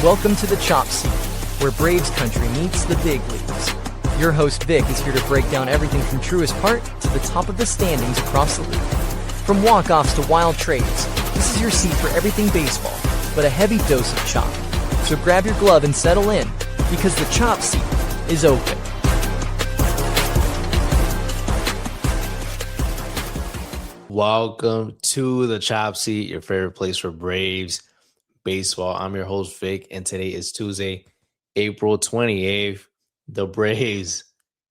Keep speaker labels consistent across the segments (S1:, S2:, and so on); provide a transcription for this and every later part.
S1: Welcome to the Chop Seat, where Braves country meets the big leagues. Your host Vic is here to break down everything from truest part to the top of the standings across the league. From walk-offs to wild trades, this is your seat for everything baseball, but a heavy dose of chop. So grab your glove and settle in, because the Chop Seat is open.
S2: Welcome to the Chop Seat, your favorite place for Braves baseball. I'm your host, Vic, and today is Tuesday, April 28th. The Braves,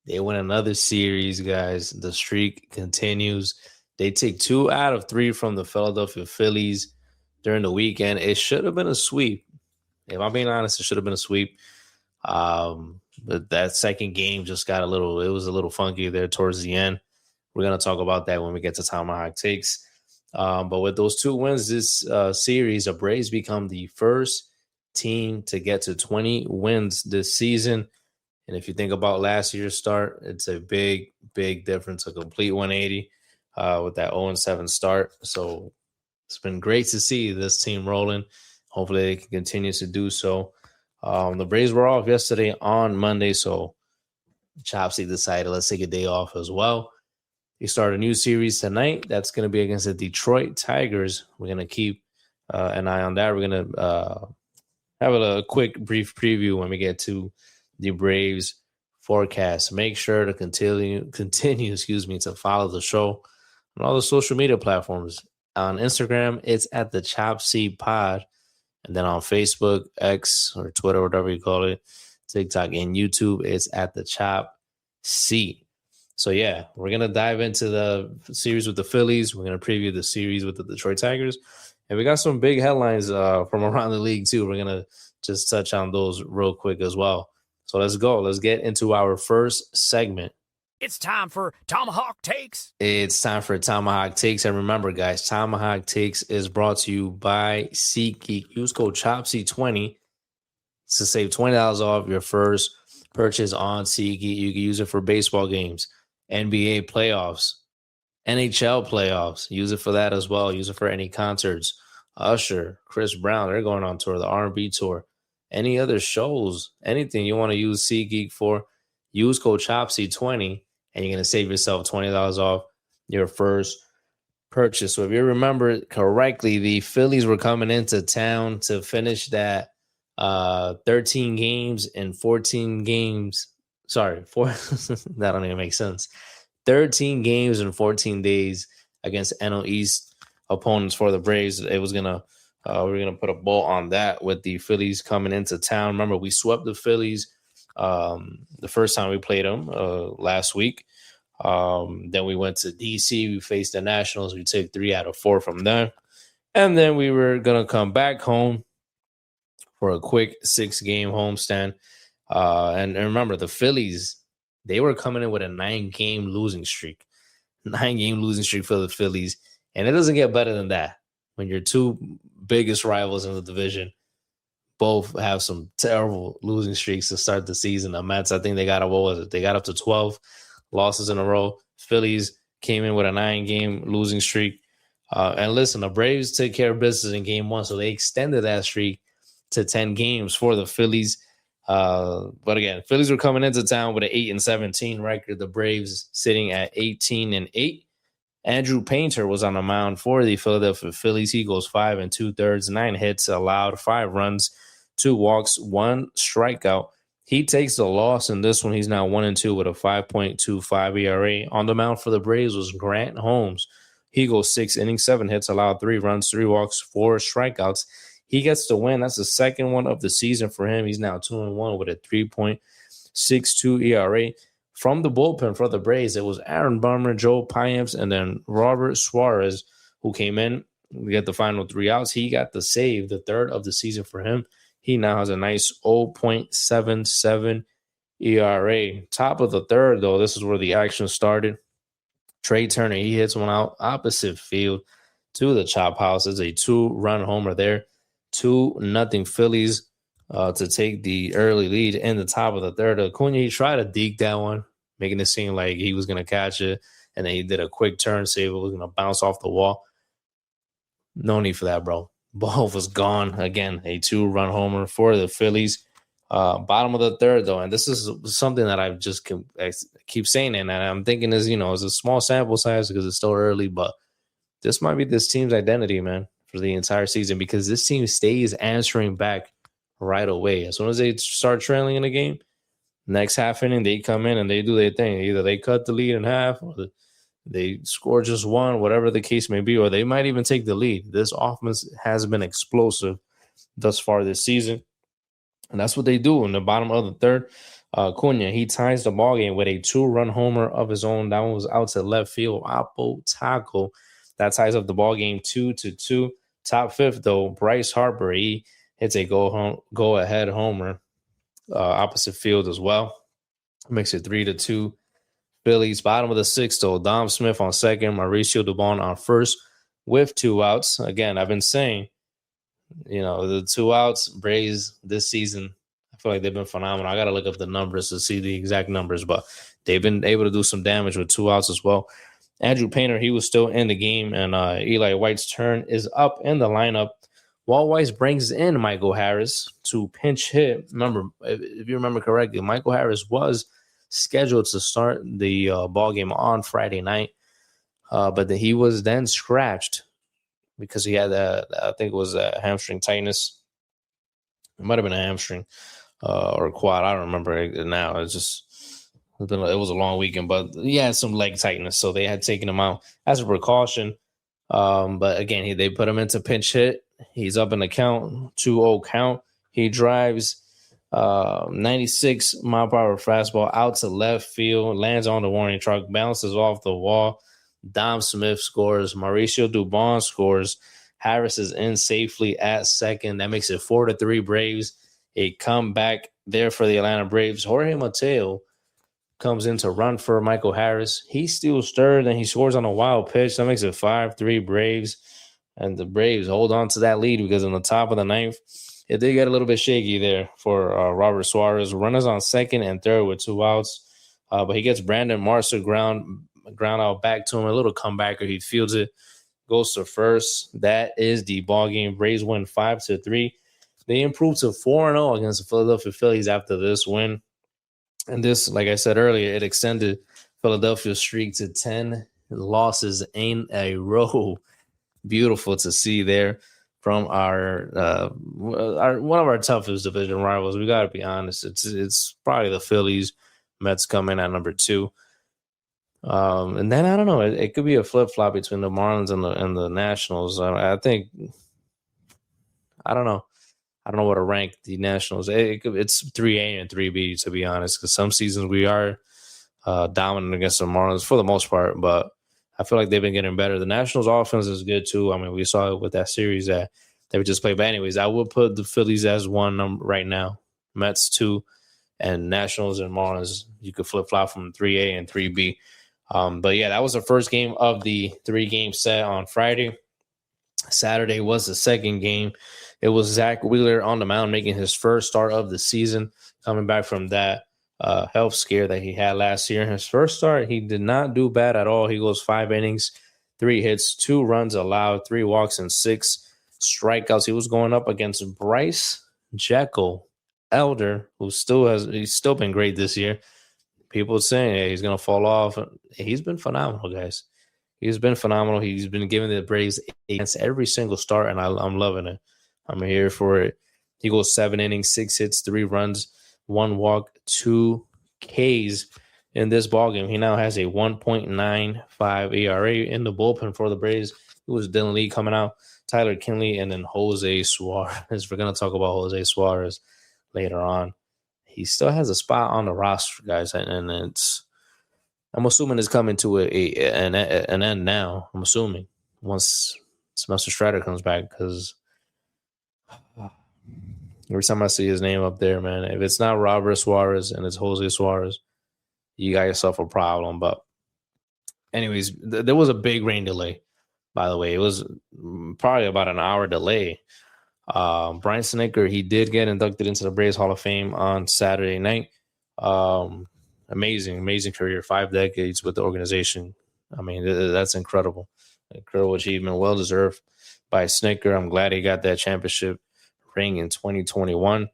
S2: they win another series, guys. The streak continues. They take 2 out of 3 from the Philadelphia Phillies during the weekend. It should have been a sweep. If I'm being honest, it should have been a sweep. But that second game just got it was a little funky there towards the end. We're going to talk about that when we get to Tomahawk Takes. But with those 2 wins this series, the Braves become the first team to get to 20 wins this season. And if you think about last year's start, it's a big, big difference, a complete 180 with that 0-7 start. So it's been great to see this team rolling. Hopefully they can continue to do so. The Braves were off yesterday on Monday, so Chopsy decided let's take a day off as well. They start a new series tonight. That's going to be against the Detroit Tigers. We're going to keep an eye on that. We're going to have a quick, brief preview when we get to the Braves forecast. Make sure to continue, to follow the show on all the social media platforms. On Instagram, it's at the Chop Seat Pod. And then on Facebook, X, or Twitter, whatever you call it, TikTok, and YouTube, it's at the Chop Seat. So, yeah, we're going to dive into the series with the Phillies. We're going to preview the series with the Detroit Tigers. And we got some big headlines from around the league, too. We're going to just touch on those real quick as well. So let's go. Let's get into our first segment.
S3: It's time for Tomahawk Takes.
S2: It's time for Tomahawk Takes. And remember, guys, Tomahawk Takes is brought to you by SeatGeek. Use code CHOPSY20 to save $20 off your first purchase on SeatGeek. You can use it for baseball games, NBA playoffs, NHL playoffs. Use it for that as well. Use it for any concerts. Usher, Chris Brown, they're going on tour, the R&B tour. Any other shows, anything you want to use SeatGeek for, use code CHOPSY20, and you're going to save yourself $20 off your first purchase. So if you remember correctly, the Phillies were coming into town to finish that 13 games and 14 games. Sorry, that don't even make sense. 13 games in 14 days against NL East opponents for the Braves. It was gonna we're gonna put a bolt on that with the Phillies coming into town. Remember, we swept the Phillies the first time we played them last week. Then we went to DC. We faced the Nationals. We took 3 out of 4 from them, and then we were gonna come back home for a quick 6-game homestand. And remember, the Phillies, they were coming in with a 9-game losing streak. 9-game losing streak for the Phillies. And it doesn't get better than that. When your 2 biggest rivals in the division both have some terrible losing streaks to start the season. The Mets, I think they got up to 12 losses in a row. Phillies came in with a 9-game losing streak. And listen, the Braves took care of business in game 1, so they extended that streak to 10 games for the Phillies. But again, Phillies were coming into town with an 8-17 record. The Braves sitting at 18-8. Andrew Painter was on the mound for the Philadelphia Phillies. He goes 5 2/3, 9 hits, allowed 5 runs, 2 walks, 1 strikeout. He takes the loss in this one. He's now 1-2 with a 5.25 ERA. On the mound for the Braves was Grant Holmes. He goes 6 innings, 7 hits, allowed 3 runs, 3 walks, 4 strikeouts. He gets the win. That's the second one of the season for him. He's now 2-1 with a 3.62 ERA. From the bullpen for the Braves, it was Aaron Bummer, Joe Payamps, and then Robert Suarez, who came in. We got the final 3 outs. He got the save, the third of the season for him. He now has a nice 0.77 ERA. Top of the third, though, this is where the action started. Trey Turner, he hits one out opposite field to the chop house. It's a 2-run homer there. 2-0 Phillies to take the early lead in the top of the third. Acuna, he tried to deke that one, making it seem like he was going to catch it, and then he did a quick turn save. It was going to bounce off the wall. No need for that, bro. Ball was gone. Again, a 2-run homer for the Phillies. Bottom of the third, though, and this is something that I keep saying, and I'm thinking is, it's a small sample size because it's still early, but this might be this team's identity, man, for the entire season, because this team stays answering back right away. As soon as they start trailing in a game, next half inning, they come in and they do their thing. Either they cut the lead in half, or they score just one, whatever the case may be, or they might even take the lead. This offense has been explosive thus far this season. And that's what they do in the bottom of the third. Cunha, he ties the ball game with a 2-run homer of his own. That one was out to left field. Oppo tackle. That ties up the ball game 2-2. Top fifth, though, Bryce Harper, he hits a go-ahead homer opposite field as well. Makes it 3-2. Phillies. Bottom of the sixth, though, Dom Smith on second, Mauricio Dubon on first with 2 outs. Again, I've been saying, the 2 outs, Braves this season, I feel like they've been phenomenal. I got to look up the numbers to see the exact numbers, but they've been able to do some damage with 2 outs as well. Andrew Painter, he was still in the game, and Eli White's turn is up in the lineup. Walt Weiss brings in Michael Harris to pinch hit. Remember, if you remember correctly, Michael Harris was scheduled to start the ball game on Friday night, but he was then scratched because he had I think it was a hamstring tightness. It might have been a hamstring or a quad. I don't remember it now. It was a long weekend, but he had some leg tightness, so they had taken him out as a precaution. But again, they put him into pinch hit. He's up in the count, 2-0 count. He drives 96 mile per hour fastball out to left field, lands on the warning track, bounces off the wall. Dom Smith scores. Mauricio Dubon scores. Harris is in safely at second. That makes it 4-3 Braves. A comeback there for the Atlanta Braves. Jorge Mateo comes in to run for Michael Harris. He steals third, and he scores on a wild pitch. That makes it 5-3 Braves. And the Braves hold on to that lead because in the top of the ninth, it did get a little bit shaky there for Robert Suarez. Runners on second and third with 2 outs. But he gets Brandon Marshall ground out back to him. A little comebacker. He fields it, goes to first. That is the ball game. Braves win 5-3. They improved to 4-0 against the Philadelphia Phillies after this win. And this, like I said earlier, it extended Philadelphia's streak to 10 losses in a row. Beautiful to see there from our one of our toughest division rivals. We got to be honest. It's probably the Phillies. Mets come in at number 2. And then I don't know. It could be a flip flop between the Marlins and the Nationals. I think I don't know. I don't know what to rank the Nationals. It's 3A and 3B, to be honest, because some seasons we are dominant against the Marlins for the most part, but I feel like they've been getting better. The Nationals' offense is good, too. I mean, we saw it with that series that they would just play. But anyways, I would put the Phillies as 1 right now, Mets 2, and Nationals and Marlins. You could flip-flop from 3A and 3B. But, yeah, that was the first game of the 3-game set on Friday. Saturday was the second game. It was Zach Wheeler on the mound making his first start of the season, coming back from that health scare that he had last year. In his first start, he did not do bad at all. He goes 5 innings, 3 hits, 2 runs allowed, 3 walks, and 6 strikeouts. He was going up against Bryce Jekyll Elder, he's still been great this year. People saying, hey, he's going to fall off. He's been phenomenal, guys. He's been phenomenal. He's been giving the Braves against every single start, and I'm loving it. I'm here for it. He goes 7 innings, 6 hits, 3 runs, 1 walk, 2 Ks in this ballgame. He now has a 1.95 ERA in the bullpen for the Braves. It was Dylan Lee coming out, Tyler Kinley, and then Jose Suarez. We're going to talk about Jose Suarez later on. He still has a spot on the roster, guys, and I'm assuming it's coming to an end now. I'm assuming once Spencer Strider comes back, because every time I see his name up there, man, if it's not Robert Suarez and it's Jose Suarez, you got yourself a problem. But anyways, there was a big rain delay, by the way. It was probably about an hour delay. Brian Snitker, he did get inducted into the Braves Hall of Fame on Saturday night. Amazing career, 5 decades with the organization. I mean, that's incredible. Incredible achievement, well-deserved. by Snicker. I'm glad he got that championship ring in 2021.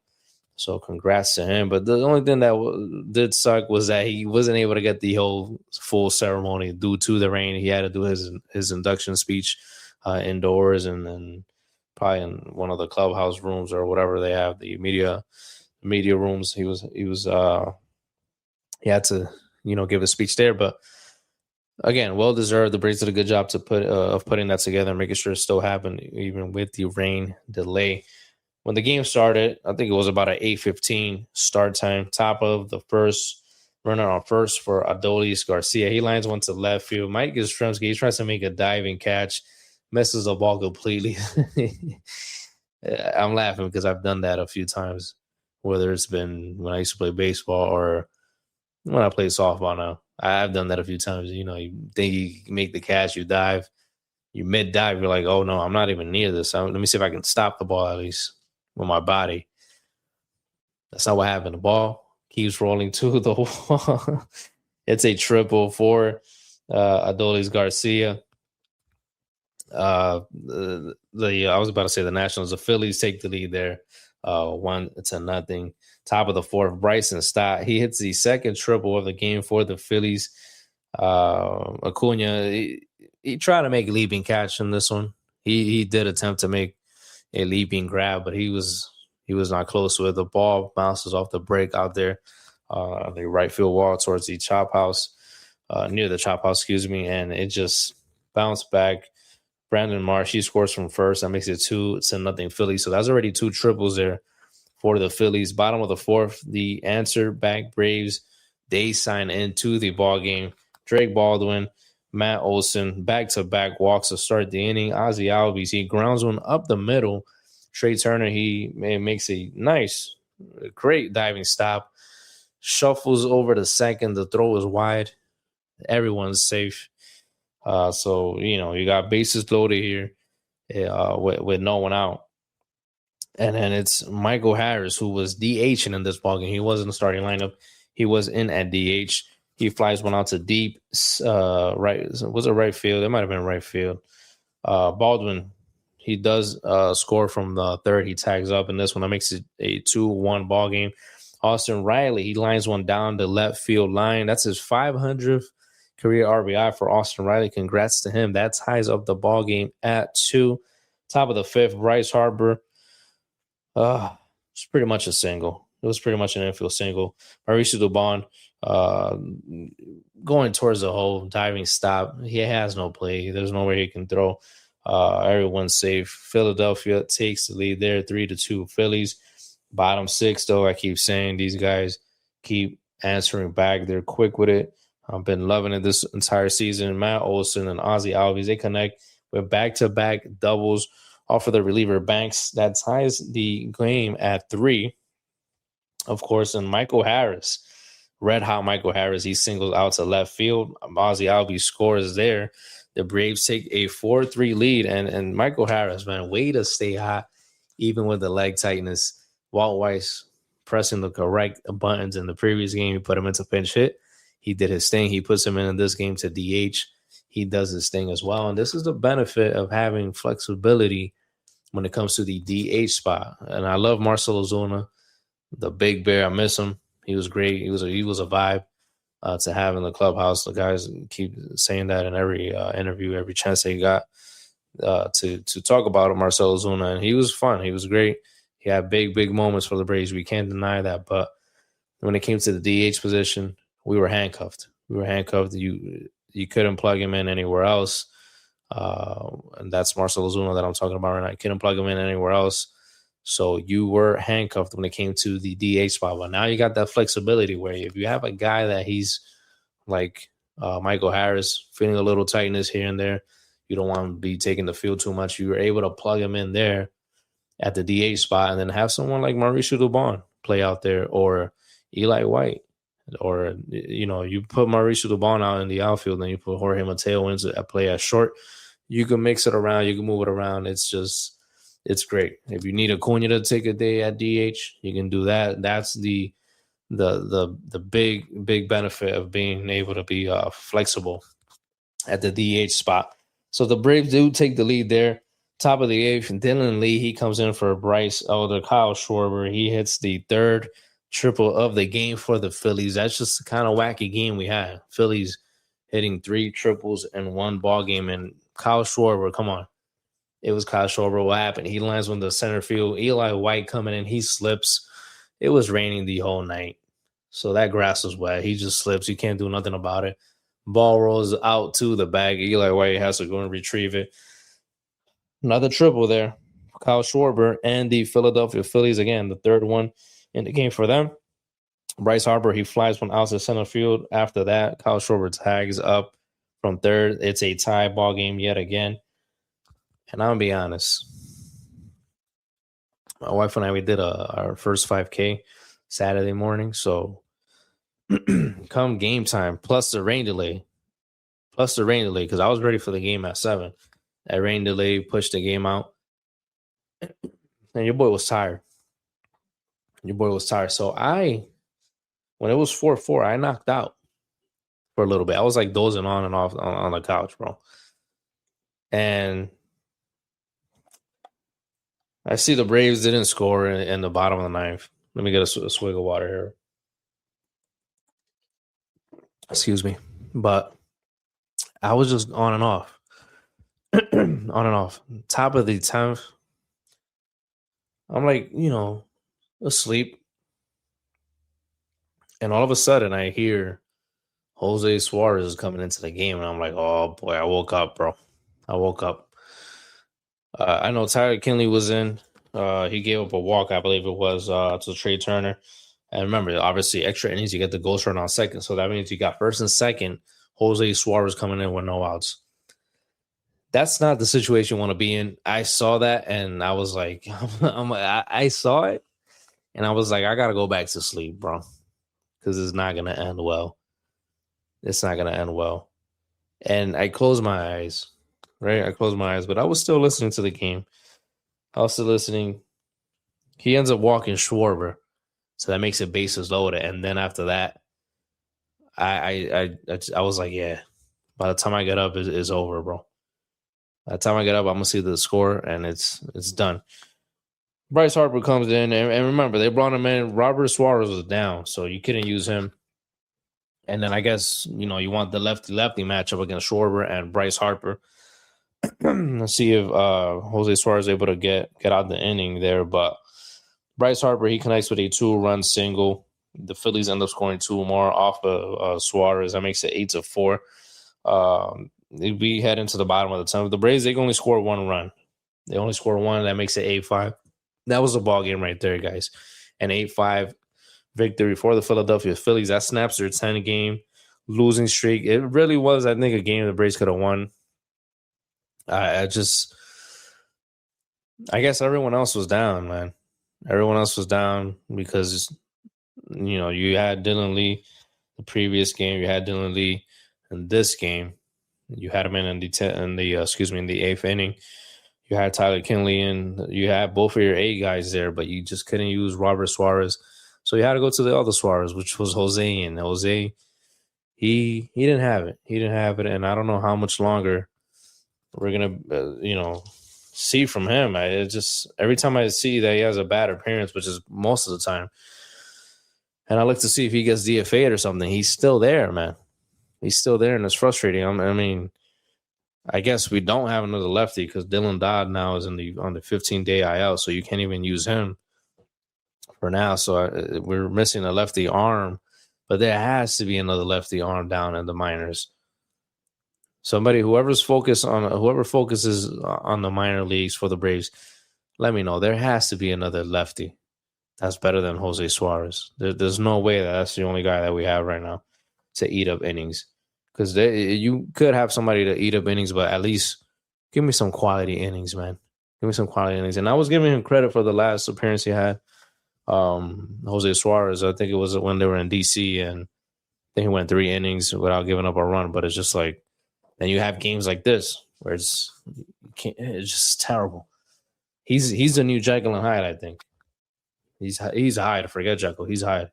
S2: So congrats to him. But the only thing that did suck was that he wasn't able to get the whole full ceremony due to the rain. He had to do his induction speech indoors and then probably in one of the clubhouse rooms or whatever they have, the media rooms. He had to, give a speech there. But again, well deserved. The Braves did a good job of putting that together and making sure it still happened even with the rain delay. When the game started, I think it was about an 8:15 start time. Top of the first, runner on first for Adolis Garcia. He lines one to left field. Mike Yastrzemski, he tries to make a diving catch, misses the ball completely. I'm laughing because I've done that a few times, whether it's been when I used to play baseball or when I play softball now. I've done that a few times. You think you make the catch, you dive, you mid-dive, you're like, oh, no, I'm not even near this. Let me see if I can stop the ball at least with my body. That's not what happened. The ball keeps rolling to the wall. It's a triple for Adolis Garcia. I was about to say the Nationals. The Phillies take the lead there, 1-0. Top of the fourth, Bryson Stott. He hits the second triple of the game for the Phillies. Acuna, he tried to make a leaping catch in this one. He did attempt to make a leaping grab, but he was not close to it. The ball bounces off the break out there, the right field wall towards the chop house, near the chop house, and it just bounced back. Brandon Marsh, he scores from first. That makes it 2-0 Phillies. So that's already two triples there for the Phillies. Bottom of the fourth, the answer back Braves, they sign into the ball game. Drake Baldwin, Matt Olson, back-to-back walks to start the inning. Ozzie Albies, he grounds one up the middle. Trey Turner, he makes a nice, great diving stop. Shuffles over to second. The throw is wide. Everyone's safe. So, you got bases loaded here with no one out. And then it's Michael Harris, who was DHing in this ballgame. He wasn't in the starting lineup. He was in at DH. He flies one out to deep right. Was it right field? It might have been right field. Baldwin, he does score from the third. He tags up in this one. That makes it a 2-1 ball game. Austin Riley, he lines one down the left field line. That's his 500th career RBI for Austin Riley. Congrats to him. That ties up the ball game at 2. Top of the fifth, Bryce Harper. It's pretty much a single. It was pretty much an infield single. Mauricio Dubon going towards the hole, diving stop. He has no play. There's nowhere he can throw. Everyone's safe. Philadelphia takes the lead there, 3-2 Phillies. Bottom six, though, I keep saying these guys keep answering back. They're quick with it. I've been loving it this entire season. Matt Olson and Ozzie Albies, they connect with back-to-back doubles off of the reliever Banks. That ties the game at 3. Of course, and Michael Harris, red-hot Michael Harris, he singles out to left field. Ozzie Albies scores there. The Braves take a 4-3 lead. And Michael Harris, man, way to stay hot, even with the leg tightness. Walt Weiss pressing the correct buttons in the previous game. He put him into pinch hit. He did his thing. He puts him in this game to DH. He does his thing as well. And this is the benefit of having flexibility when it comes to the DH spot. And I love Marcell Ozuna, the big bear. I miss him. He was great. He was a vibe to have in the clubhouse. The guys keep saying that in every interview, every chance they got to talk about it, Marcell Ozuna. And he was fun. He was great. He had big moments for the Braves. We can't deny that. But when it came to the DH position, we were handcuffed. You couldn't plug him in anywhere else. And that's Marcell Ozuna that I'm talking about right now. You couldn't plug him in anywhere else. So you were handcuffed when it came to the DH spot. But now you got that flexibility where if you have a guy that he's like Michael Harris, feeling a little tightness here and there, you don't want to be taking the field too much. You were able to plug him in there at the DH spot and then have someone like Mauricio Dubon play out there, or Eli White. Or, you put Mauricio Dubon out in the outfield and you put Jorge Mateo into play at short. You can mix it around. You can move it around. It's great. If you need Acuna to take a day at DH, you can do that. That's the big benefit of being able to be flexible at the DH spot. So the Braves do take the lead there. Top of the eighth, Dylan Lee, he comes in for Kyle Schwarber. He hits the third triple of the game for the Phillies. That's just the kind of wacky game we had. Phillies hitting 3 triples in one ball game. And Kyle Schwarber, come on. It was Kyle Schwarber. What happened? He lands on the center field. Eli White coming in. He slips. It was raining the whole night. So that grass was wet. He just slips. You can't do nothing about it. Ball rolls out to the bag. Eli White has to go and retrieve it. Another triple there. Kyle Schwarber and the Philadelphia Phillies. Again, the third one in the game for them. Bryce Harper, he flies one out to center field. After that, Kyle Schwarber tags up from third. It's a tie ball game yet again. And I'm going to be honest. My wife and I, we did our first 5K Saturday morning. So come game time, plus the rain delay, because I was ready for the game at 7. That rain delay pushed the game out. And your boy was tired. So when it was 4-4, I knocked out for a little bit. I was like dozing on and off on the couch, bro. And I see the Braves didn't score in the bottom of the 9th. Let me get a swig of water here. Excuse me. But I was just on and off. On and off. Top of the 10th. I'm like, asleep. And all of a sudden I hear Jose Suarez is coming into the game. And I'm like, oh boy, I woke up, bro. I know Tyler Kinley was in. He gave up a walk, I believe it was, to Trey Turner. And remember, obviously, extra innings, you get the ghost run on second. So that means you got first and second. Jose Suarez coming in with no outs. That's not the situation you want to be in. I saw that, and I was like, I saw it, and I was like, I got to go back to sleep, bro, because it's not going to end well. And I closed my eyes, right? But I was still listening to the game. He ends up walking Schwarber, so that makes it bases loaded. And then after that, I was like, yeah. By the time I get up, it's over, bro. By the time I get up, I'm gonna see the score, and it's done. Bryce Harper comes in, and remember, they brought him in. Robert Suarez was down, so you couldn't use him. And then I guess you want the lefty matchup against Schwarber and Bryce Harper. Let's see if Jose Suarez is able to get out the inning there. But Bryce Harper, he connects with a 2-run single. The Phillies end up scoring 2 more off of Suarez. That makes it 8-4. We head into the bottom of the 10th. The Braves, they can only score 1 run. They only score 1. That makes it 8-5. That was a ball game right there, guys. An 8-5 victory for the Philadelphia Phillies. That snaps their 10-game losing streak. It really was, I think, a game the Braves could have won. I guess everyone else was down, man. Everyone else was down because, you had Dylan Lee the previous game. You had Dylan Lee in this game. You had him in the 8th inning. You had Tyler Kinley in. You had both of your A guys there, but you just couldn't use Robert Suarez. So you had to go to the other Suarez, which was Jose. And Jose, he didn't have it. And I don't know how much longer we're gonna, see from him. Every time I see that he has a bad appearance, which is most of the time, and I look to see if he gets DFA'd or something, he's still there, man. He's still there, and it's frustrating. I mean, I guess we don't have another lefty because Dylan Dodd now is on the 15-day IL, so you can't even use him for now. So we're missing a lefty arm, but there has to be another lefty arm down in the minors. Whoever focuses on the minor leagues for the Braves, let me know. There has to be another lefty that's better than Jose Suarez. There's no way that's the only guy that we have right now to eat up innings. Because you could have somebody to eat up innings, but at least give me some quality innings, man. Give me some quality innings. And I was giving him credit for the last appearance he had, Jose Suarez. I think it was when they were in D.C., and I think he went 3 innings without giving up a run. But it's just like, then you have games like this where it's just terrible. He's the new Jekyll and Hyde, I think. He's Hyde. Forget Jekyll. He's Hyde.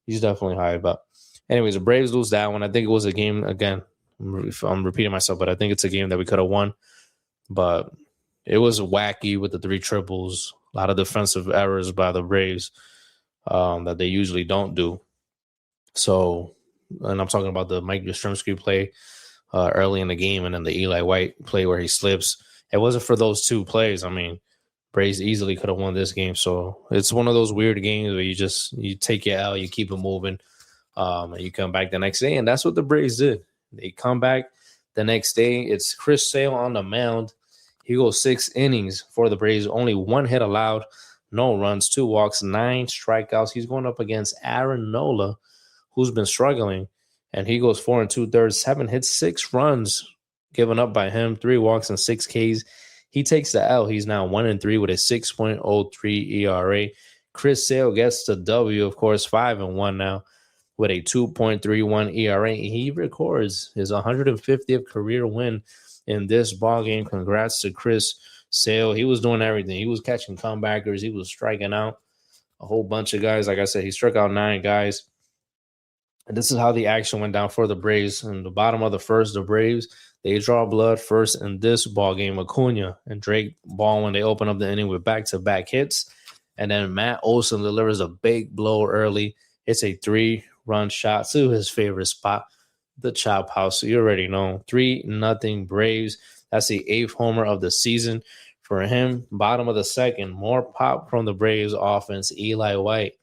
S2: He's definitely Hyde. But anyways, the Braves lose that one. I think it was a game, again, I'm repeating myself, but I think it's a game that we could have won. But it was wacky with the 3 triples, a lot of defensive errors by the Braves that they usually don't do. So, and I'm talking about the Mike Yastrzemski play early in the game, and then the Eli White play where he slips. It wasn't for those 2 plays. I mean, Braves easily could have won this game. So it's one of those weird games where you take your L, you keep it moving, and you come back the next day. And that's what the Braves did. They come back the next day. It's Chris Sale on the mound. He goes 6 innings for the Braves. Only 1 hit allowed, no runs, 2 walks, 9 strikeouts. He's going up against Aaron Nola, who's been struggling. And he goes 4 2/3, 7 hits, 6 runs given up by him, 3 walks and 6 Ks. He takes the L. He's now 1-3 with a 6.03 ERA. Chris Sale gets the W, of course, 5-1 now with a 2.31 ERA. He records his 150th career win in this ball game. Congrats to Chris Sale. He was doing everything. He was catching comebackers. He was striking out a whole bunch of guys. Like I said, he struck out 9 guys. And this is how the action went down for the Braves. In the bottom of the first, the Braves, they draw blood first in this ball game. Acuna and Drake Baldwin, they open up the inning with back-to-back hits. And then Matt Olson delivers a big blow early. It's a 3-run shot to his favorite spot, the Chop House. So you already know. 3-0 Braves. That's the 8th homer of the season for him. Bottom of the second, more pop from the Braves offense. Eli White,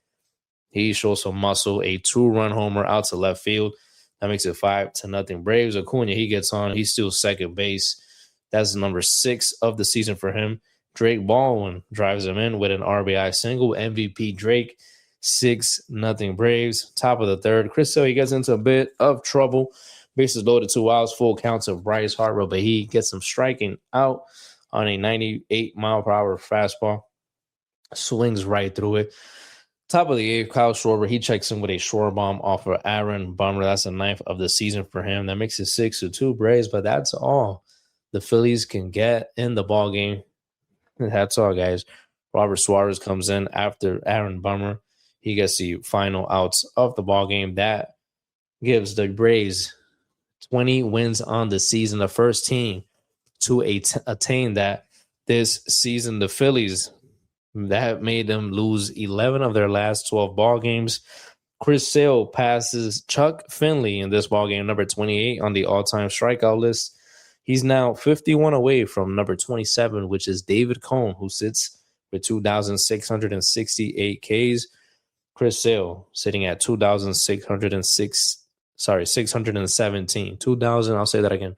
S2: he shows some muscle. A 2-run homer out to left field. That makes it 5-0 Braves. Acuna, he gets on. He's still second base. That's number 6 of the season for him. Drake Baldwin drives him in with an RBI single. MVP Drake, 6-0 Braves. Top of the third. Chris Sale, he gets into a bit of trouble. Bases loaded, 2 outs, full counts of Bryce Harper, but he gets him striking out on a 98-mile-per-hour fastball. Swings right through it. Top of the 8th, Kyle Schwarber, he checks in with a short bomb off of Aaron Bummer. That's the 9th of the season for him. That makes it 6-2 Braves, but that's all the Phillies can get in the ball game. That's all, guys. Robert Suarez comes in after Aaron Bummer. He gets the final outs of the ball game. That gives the Braves 20 wins on the season, the first team to attain that this season. The Phillies, that made them lose 11 of their last 12 ball games. Chris Sale passes Chuck Finley in this ball game, number 28 on the all-time strikeout list. He's now 51 away from number 27, which is David Cone, who sits with 2,668 Ks. Chris Sale sitting at 617. 2,000, I'll say that again.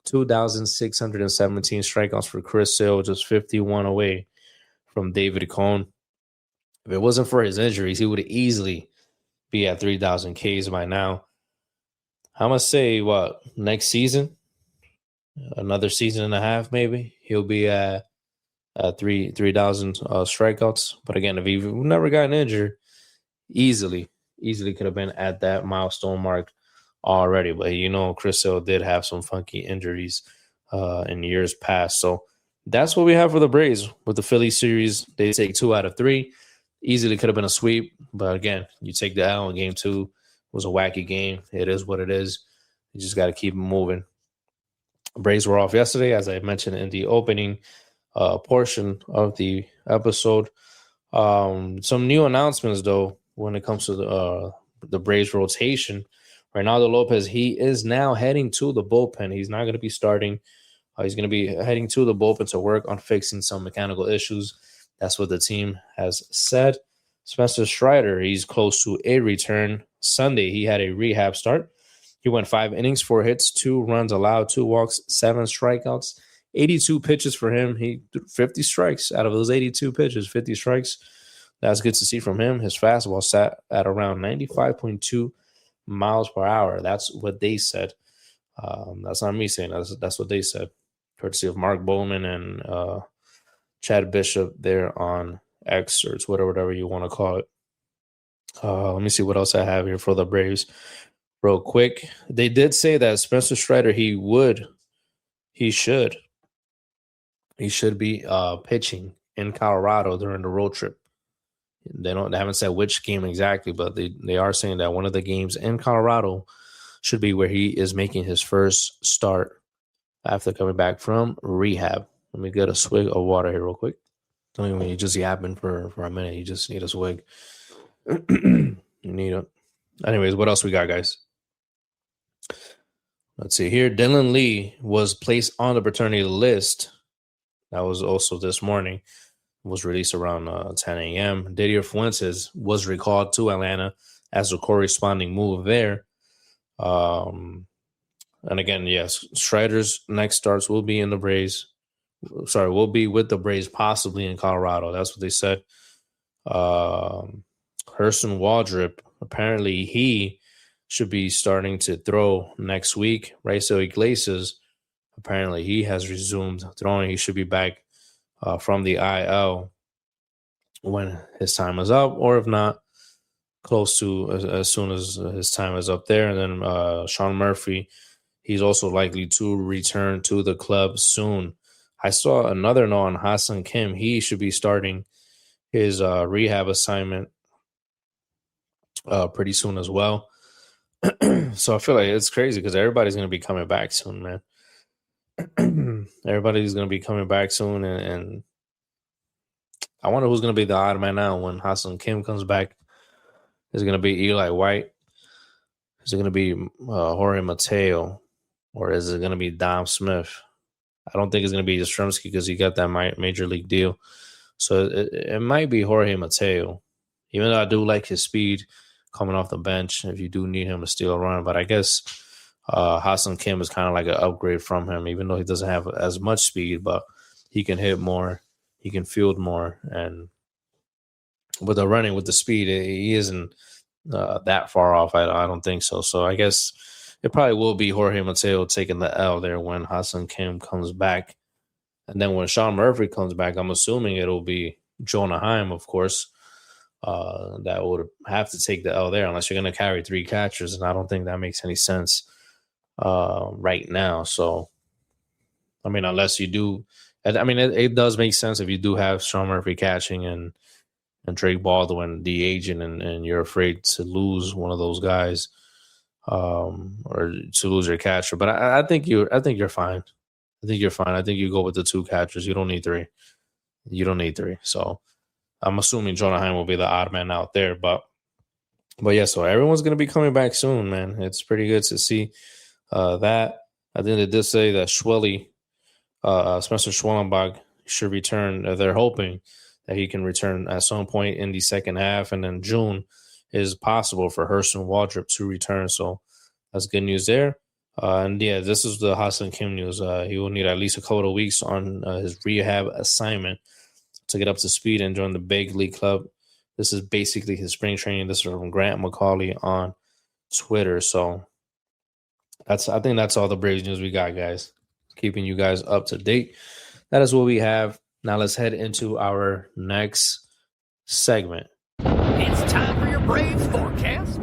S2: 2,617 strikeouts for Chris Sale, just 51 away from David Cone. If it wasn't for his injuries, he would easily be at 3,000 Ks by now. I'm going to say, next season, another season and a half maybe, he'll be at 3,000 strikeouts. But again, if he never gotten injured, easily could have been at that milestone mark already. But, Chris Sale did have some funky injuries in years past. So that's what we have for the Braves with the Phillies series. They take 2 out of 3. Easily could have been a sweep. But again, you take the L in game 2. It was a wacky game. It is what it is. You just got to keep it moving. Braves were off yesterday, as I mentioned in the opening portion of the episode. Some new announcements, though, when it comes to the Braves rotation. Reynaldo Lopez, he is now heading to the bullpen. He's not going to be starting. He's going to be heading to the bullpen to work on fixing some mechanical issues. That's what the team has said. Spencer Strider, he's close to a return. Sunday, he had a rehab start. He went 5 innings, 4 hits, 2 runs allowed, 2 walks, 7 strikeouts, 82 pitches for him. He threw 50 strikes out of those 82 pitches, 50 strikes. That's good to see from him. His fastball sat at around 95.2 miles per hour. That's what they said. That's not me saying that. That's what they said. Courtesy of Mark Bowman and Chad Bishop there on X or Twitter, whatever you want to call it. Let me see what else I have here for the Braves real quick. They did say that Spencer Strider, he should be pitching in Colorado during the road trip. They haven't said which game exactly, but they are saying that one of the games in Colorado should be where he is making his first start after coming back from rehab. Let me get a swig of water here real quick. Don't even you just yapping for a minute. You just need a swig. You need it. Anyways, what else we got, guys? Let's see here. Dylan Lee was placed on the paternity list. That was also this morning. Was released around 10 a.m. Didier Fuentes was recalled to Atlanta as a corresponding move there. And again, yes, Strider's next starts will be in the Braves. Sorry, will be with the Braves, possibly in Colorado. That's what they said. Hurston Waldrop, apparently he should be starting to throw next week. Raiso Iglesias, apparently he has resumed throwing. He should be back from the IL when his time is up, or if not, close to as soon as his time is up there. And then Sean Murphy, he's also likely to return to the club soon. I saw another note on Hassan Kim. He should be starting his rehab assignment pretty soon as well. So I feel like it's crazy because everybody's going to be coming back soon, man. Everybody's going to be coming back soon, and I wonder who's going to be the odd man out when Hassan Kim comes back. Is it going to be Eli White? Is it going to be Jorge Mateo? Or is it going to be Dom Smith? I don't think it's going to be Yastrzemski because he got that major league deal. So it might be Jorge Mateo, even though I do like his speed coming off the bench if you do need him to steal a run. But I guess Hassan Kim is kind of like an upgrade from him, even though he doesn't have as much speed, but he can hit more, he can field more, and with the running, with the speed, he isn't that far off. I don't think so. So I guess it probably will be Jorge Mateo taking the L there when Hassan Kim comes back. And then when Sean Murphy comes back, I'm assuming it'll be Jonah Heim, of course, that would have to take the L there unless you're going to carry three catchers. And I don't think that makes any sense right now. So, I mean, unless you do, I mean, it does make sense if you do have Sean Murphy catching and Drake Baldwin DHing and you're afraid to lose one of those guys or to lose your catcher. But I think you're fine. I think you're fine. I think you go with the two catchers. You don't need three. So I'm assuming Jonah Heim will be the odd man out there. But yeah, so everyone's going to be coming back soon, man. It's pretty good to see that. I think they did say that Spencer Schwellenbach should return. They're hoping that he can return at some point in the second half. And then June is possible for Hurston Waldrop to return. So that's good news there. And yeah, this is the Hassan Kim news. He will need at least a couple of weeks on his rehab assignment to get up to speed and join the big league club. This is basically his spring training. This is from Grant McCauley on Twitter. So I think that's all the Braves news we got, guys. Keeping you guys up to date. That is what we have. Now let's head into our next segment.
S3: It's time for your Braves forecast.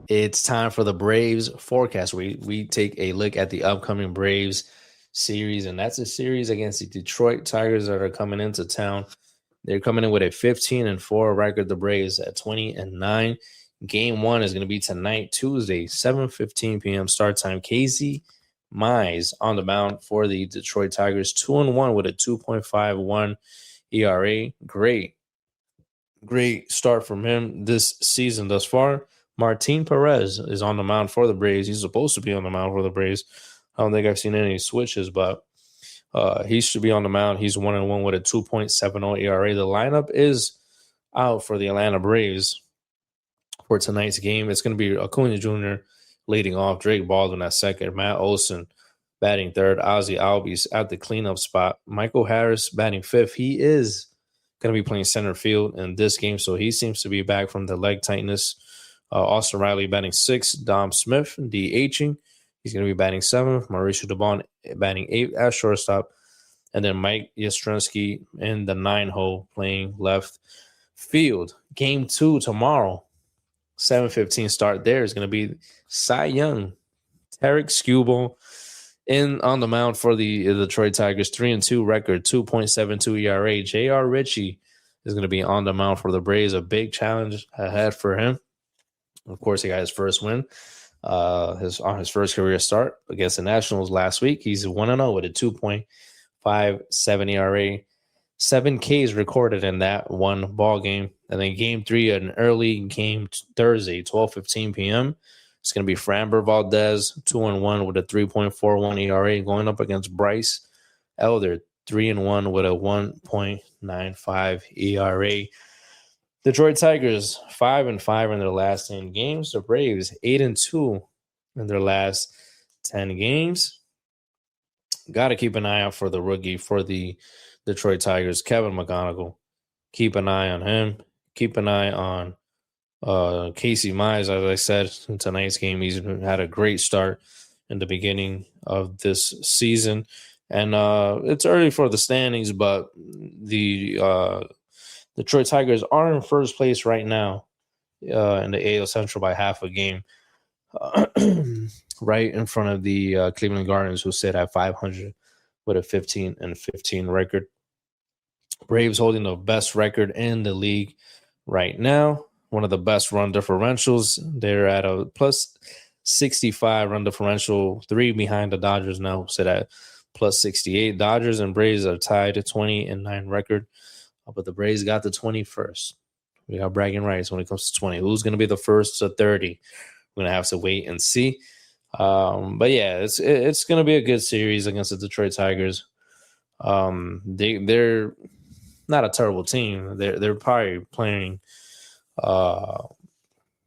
S2: It's time for the Braves forecast. We take a look at the upcoming Braves series, and that's a series against the Detroit Tigers that are coming into town. They're coming in with a 15-4 record. The Braves at 20-9. Game 1 is going to be tonight, Tuesday, 7:15 p.m. start time. Casey Mize on the mound for the Detroit Tigers, 2-1 with a 2.51 ERA. Great start from him this season thus far. Martin Perez is on the mound for the Braves. He's supposed to be on the mound for the Braves. I don't think I've seen any switches, but he should be on the mound. He's 1-1 with a 2.70 ERA. The lineup is out for the Atlanta Braves for tonight's game. It's going to be Acuna Jr. leading off, Drake Baldwin at second, Matt Olson batting third, Ozzie Albies at the cleanup spot, Michael Harris batting fifth. He is going to be playing center field in this game, so he seems to be back from the leg tightness. Austin Riley batting sixth, Dom Smith DHing. He's going to be batting seventh, Mauricio Dubon batting eighth at shortstop, and then Mike Yastrzemski in the 9-hole playing left field. Game 2 tomorrow, 7:15 start. There is going to be Cy Young, Tarek Skubal in on the mound for the Detroit Tigers. 3-2 record, 2.72 ERA. J.R. Ritchie is going to be on the mound for the Braves. A big challenge ahead for him. Of course, he got his first win his first career start against the Nationals last week. He's 1-0 with a 2.57 ERA. 7 Ks recorded in that one ball game. And then game 3, an early game Thursday, 12:15 p.m. It's going to be Framber Valdez, 2-1 with a 3.41 ERA, going up against Bryce Elder, 3-1 with a 1.95 ERA. Detroit Tigers, 5-5 in their last 10 games. The Braves, 8-2 in their last 10 games. Got to keep an eye out for the rookie for the Detroit Tigers, Kevin McGonigal. Keep an eye on him. Keep an eye on Casey Mize. As I said in tonight's game, he's had a great start in the beginning of this season. And it's early for the standings, but the Detroit Tigers are in first place right now in the AL Central by half a game, right in front of the Cleveland Guardians, who sit at 500 with a 15-15 record. Braves holding the best record in the league right now. One of the best run differentials. They're at a plus 65 run differential, 3 behind the Dodgers now, sit at plus 68. Dodgers and Braves are tied at 20-9 record, but the Braves got the 21st. We got bragging rights when it comes to 20. Who's going to be the first to 30? We're going to have to wait and see. But yeah, it's going to be a good series against the Detroit Tigers. They're not a terrible team. They're probably playing a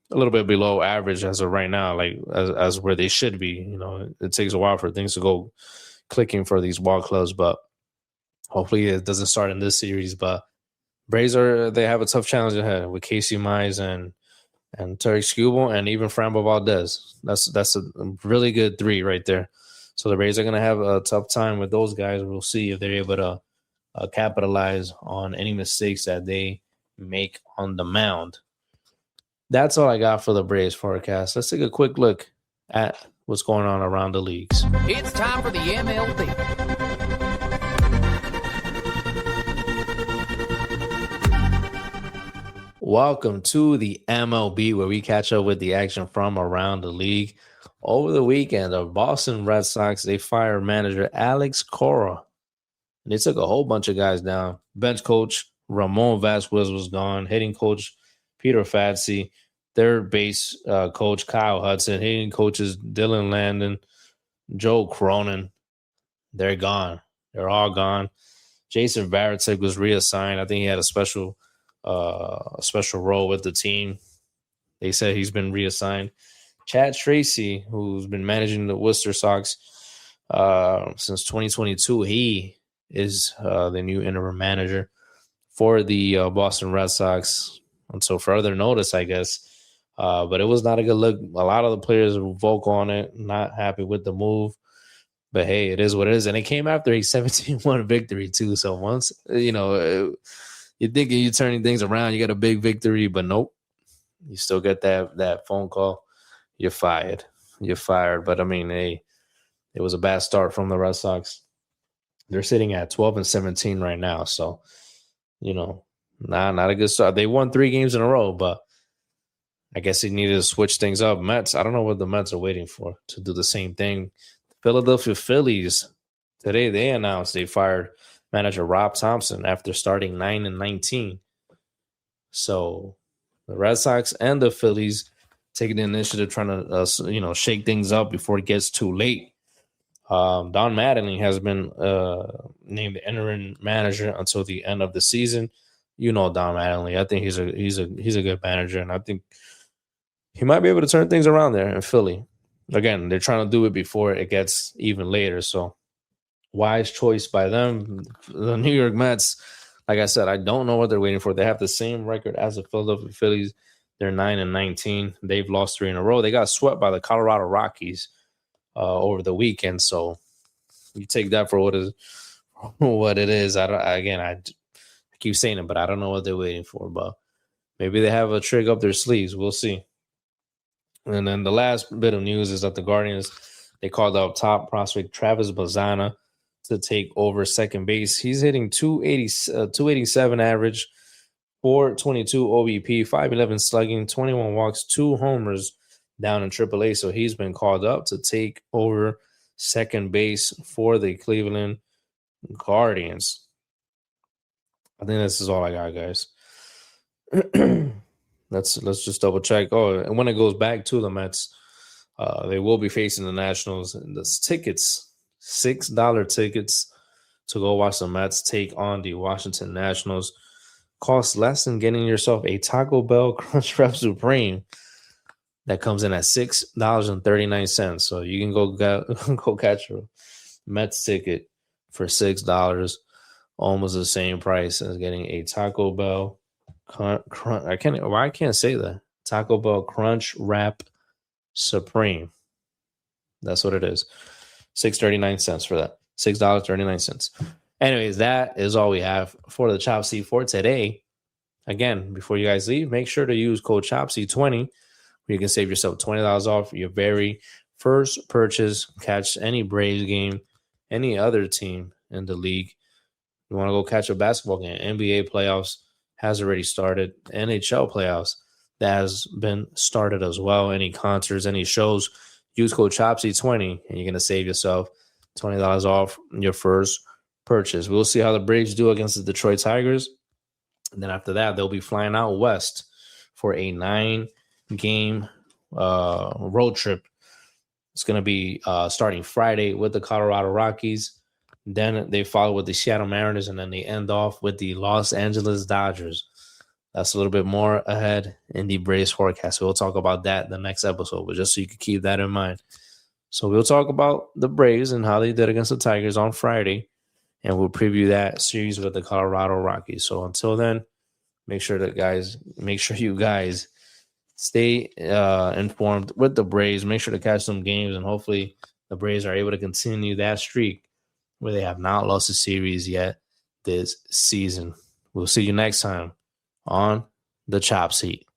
S2: little bit below average as of right now, like as where they should be. You know, it takes a while for things to go clicking for these ball clubs, but hopefully it doesn't start in this series. But Braves they have a tough challenge ahead with Casey Mize and Tarek Skubal and even Framber Valdez. That's a really good 3 right there. So the Braves are going to have a tough time with those guys. We'll see if they're able to capitalize on any mistakes that they make on the mound. That's all I got for the Braves forecast. Let's take a quick look at what's going on around the leagues.
S3: It's time for the MLB.
S2: Welcome to the MLB, where we catch up with the action from around the league. Over the weekend, the Boston Red Sox, they fired manager Alex Cora. And they took a whole bunch of guys down. Bench coach Ramon Vasquez was gone. Hitting coach Peter Fatsi. Third base coach Kyle Hudson. Hitting coaches Dylan Landon, Joe Cronin. They're gone. They're all gone. Jason Varitek was reassigned. I think he had a special role with the team. They said he's been reassigned. Chad Tracy, who's been managing the Worcester Sox since 2022, he is the new interim manager for the Boston Red Sox until further notice, I guess. But it was not a good look. A lot of the players were vocal on it, not happy with the move. But hey, it is what it is. And it came after a 17-1 victory, too. So once, you're thinking you're turning things around, you got a big victory, but nope. You still get that phone call. You're fired. But, I mean, hey, it was a bad start from the Red Sox. They're sitting at 12-17 right now. So, not a good start. They won 3 games in a row, but I guess they needed to switch things up. Mets, I don't know what the Mets are waiting for to do the same thing. Philadelphia Phillies, today they announced they fired manager Rob Thompson after starting 9-19. So the Red Sox and the Phillies taking the initiative, trying to shake things up before it gets too late. Don Mattingly has been named the interim manager until the end of the season. You know Don Mattingly. I think he's a good manager, and I think he might be able to turn things around there in Philly. Again, they're trying to do it before it gets even later. So wise choice by them. The New York Mets, like I said, I don't know what they're waiting for. They have the same record as the Philadelphia Phillies. They're 9-19. They've lost 3 in a row. They got swept by the Colorado Rockies over the weekend. So you take that for what it is. I keep saying it, but I don't know what they're waiting for. But maybe they have a trick up their sleeves. We'll see. And then the last bit of news is that the Guardians, they called out top prospect Travis Bazzana to take over second base. He's hitting 287 average, 422 OBP, 511 slugging, 21 walks, 2 homers down in AAA. So he's been called up to take over second base for the Cleveland Guardians. I think this is all I got, guys. Let's just double check. Oh, and when it goes back to the Mets, they will be facing the Nationals. And the tickets, $6 tickets to go watch the Mets take on the Washington Nationals, costs less than getting yourself a Taco Bell Crunchwrap Supreme that comes in at $6.39. So you can go catch a Mets ticket for $6, almost the same price as getting a Taco Bell I can't say that. Taco Bell Crunch Wrap Supreme. That's what it is. $6.39 for that. $6.39. Anyways, that is all we have for the Chop Seat for today. Again, before you guys leave, make sure to use code CHOPSEAT20 where you can save yourself $20 off your very first purchase. Catch any Braves game, any other team in the league. You want to go catch a basketball game, NBA playoffs has already started. NHL playoffs, that has been started as well. Any concerts, any shows, use code CHOPSEAT20 and you're going to save yourself $20 off your first purchase. We'll see how the Braves do against the Detroit Tigers. And then after that, they'll be flying out west for a 9-game road trip. It's going to be starting Friday with the Colorado Rockies. Then they follow with the Seattle Mariners, and then they end off with the Los Angeles Dodgers. That's a little bit more ahead in the Braves forecast. We'll talk about that in the next episode, but just so you can keep that in mind. So we'll talk about the Braves and how they did against the Tigers on Friday, and we'll preview that series with the Colorado Rockies. So until then, make sure you guys stay informed with the Braves. Make sure to catch some games, and hopefully the Braves are able to continue that streak where they have not lost a series yet this season. We'll see you next time on the Chop Seat.